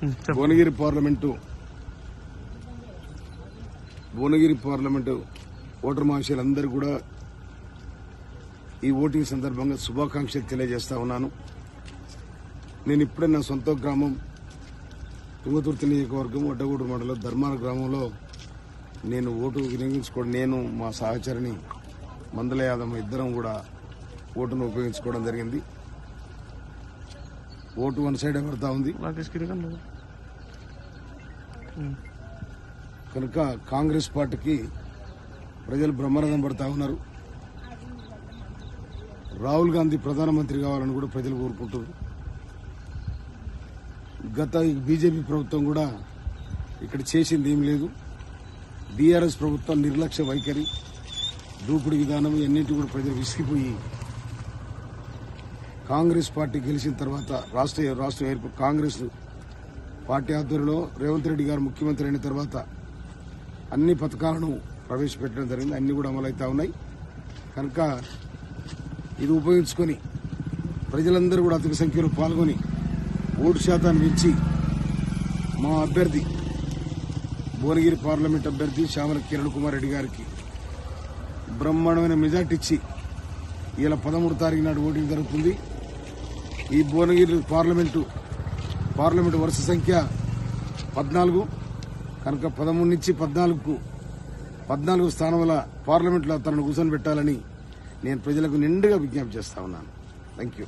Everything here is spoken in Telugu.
భువనగిరి పార్లమెంటు ఓటర్ మహాశయులందరూ కూడా ఈ ఓటింగ్ సందర్భంగా శుభాకాంక్షలు తెలియజేస్తా ఉన్నాను. నేను ఇప్పుడే నా సొంత గ్రామం తుంగతుర్తి నియోజకవర్గం వడ్డగూడూరు మండలం ధర్మాన గ్రామంలో నేను ఓటు వినియోగించుకోవడం, నేను మా సహచరిని మందల యాదమ్మ ఇద్దరం కూడా ఓటును ఉపయోగించుకోవడం జరిగింది. ఓటు వన్ సైడ్ పడతా ఉంది కనుక కాంగ్రెస్ పార్టీకి ప్రజలు బ్రహ్మరథం పడతా ఉన్నారు. రాహుల్ గాంధీ ప్రధానమంత్రి కావాలని కూడా ప్రజలు కోరుకుంటున్నారు. గత బీజేపీ ప్రభుత్వం కూడా ఇక్కడ చేసింది ఏం లేదు. బీఆర్ఎస్ ప్రభుత్వం నిర్లక్ష్య వైఖరి, దూకుడు విధానం ఎన్నింటి కూడా ప్రజలు విసిగిపోయి కాంగ్రెస్ పార్టీ గెలిచిన తర్వాత రాష్ట్ర ఏర్పాటు కాంగ్రెస్ పార్టీ ఆధ్వర్యంలో రేవంత్ రెడ్డి గారు ముఖ్యమంత్రి అయిన తర్వాత అన్ని పథకాలను ప్రవేశపెట్టడం జరిగింది. అన్ని కూడా అమలవుతా ఉన్నాయి. కనుక ఇది ఉపయోగించుకొని ప్రజలందరూ కూడా అధిక సంఖ్యలో పాల్గొని ఓటు శాతాన్ని పెంచి మా అభ్యర్థి భువనగిరి పార్లమెంట్ అభ్యర్థి చామల కిరణ్ కుమార్ రెడ్డి గారికి బ్రహ్మాండమైన మెజార్టీ ఇచ్చి ఇలా 13 తారీఖు నాడు ఓటింగ్ జరుగుతుంది. ఈ భువనగిరి పార్లమెంటు వరుస సంఖ్య 14 కనుక 13 నుంచి 14 స్థానంలో పార్లమెంట్లో తనను కూర్చొని పెట్టాలని నేను ప్రజలకు నిండుగా విజ్ఞప్తి చేస్తా ఉన్నాను. Thank you.